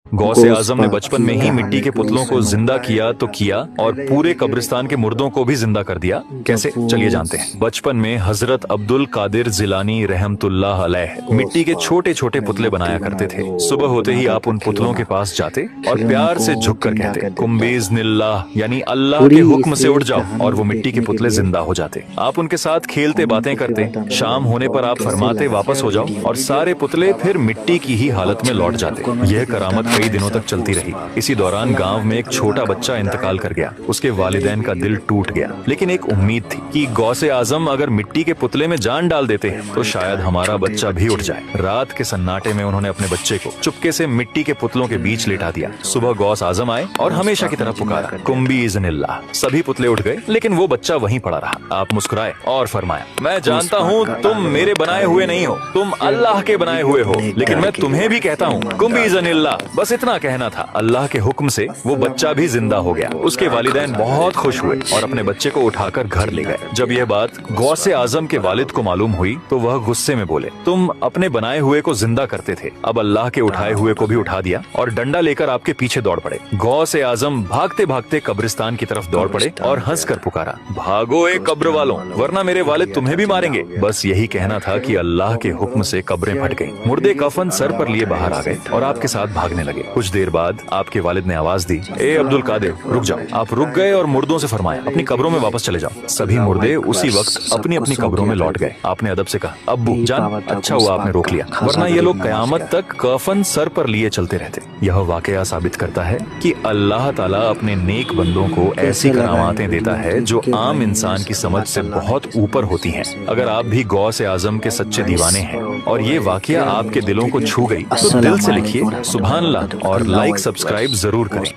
गौसे आजम ने बचपन में ही मिट्टी के पुतलों को जिंदा किया तो किया और पूरे कब्रिस्तान के मुर्दों को भी जिंदा कर दिया। कैसे, चलिए जानते हैं। बचपन में हजरत अब्दुल कादिर जिलानी रहमतुल्लाह अलैह मिट्टी के छोटे छोटे पुतले बनाया करते थे। सुबह होते ही आप उन पुतलों के पास जाते और प्यार से झुककर कहते कुम्बीज़्निल्लाह, यानी अल्लाह के हुक्म से उठ जाओ, और वो मिट्टी के पुतले जिंदा हो जाते। आप उनके साथ खेलते बातें करते। शाम होने पर आप फरमाते वापस हो जाओ, और सारे पुतले फिर मिट्टी की ही हालत में लौट जाते। यह करामत कई दिनों तक चलती रही। इसी दौरान गांव में एक छोटा बच्चा इंतकाल कर गया। उसके वालिदैन का दिल टूट गया, लेकिन एक उम्मीद थी कि गौसे आजम अगर मिट्टी के पुतले में जान डाल देते तो शायद हमारा बच्चा भी उठ जाए। रात के सन्नाटे में उन्होंने अपने बच्चे को चुपके से मिट्टी के पुतलों के बीच लेटा दिया। सुबह गौस आजम आए और हमेशा की तरह पुकारा कुम्बीज़्निल्लाह। सभी पुतले उठ गए, लेकिन वो बच्चा वहीं पड़ा रहा। आप मुस्कुराए और फरमाया, मैं जानता हूँ तुम मेरे बनाए हुए नहीं हो, तुम अल्लाह के बनाए हुए हो, लेकिन मैं तुम्हें भी कहता हूँ कुम्बीज़्निल्लाह। बस इतना कहना था। अल्लाह के हुक्म से वो बच्चा भी जिंदा हो गया। उसके वालिदैन बहुत खुश हुए और अपने बच्चे को उठाकर घर ले गए। जब यह बात गौसे आजम के वालिद को मालूम हुई तो वह गुस्से में बोले, तुम अपने बनाए हुए को जिंदा करते थे, अब अल्लाह के उठाए हुए को भी उठा दिया, और डंडा लेकर आपके पीछे दौड़ पड़े। गौसे आजम भागते भागते कब्रिस्तान की तरफ दौड़ पड़े और हंसकर पुकारा, भागो ए कब्र वालों, वरना मेरे वालिद तुम्हें भी मारेंगे। बस यही कहना था कि अल्लाह के हुक्म से कब्रें फट गईं। मुर्दे कफन सर पर लिए बाहर आ गए और आपके साथ भागने लगे। कुछ देर बाद आपके वालिद ने आवाज दी, ए अब्दुल कादिर, रुक जाओ। आप रुक गए और मुर्दों से फरमाया, अपनी कब्रों में वापस चले जाओ। सभी मुर्दे उसी वक्त अपनी अपनी कब्रों में लौट गए। आपने अदब से कहा, अब्बू जान, अच्छा हुआ आपने रोक लिया, वरना ये लोग कयामत तक कफन सर पर लिए चलते रहते। यह वाकया साबित करता है कि अल्लाह ताला अपने नेक बंदों को ऐसी करामातें देता है जो आम इंसान की समझ से बहुत ऊपर होती हैं। अगर आप भी गौसे आजम के सच्चे दीवाने हैं और ये वाकया आपके दिलों को छू गई तो दिल से लिखिए सुभान अल्लाह और लाइक सब्सक्राइब जरूर करें।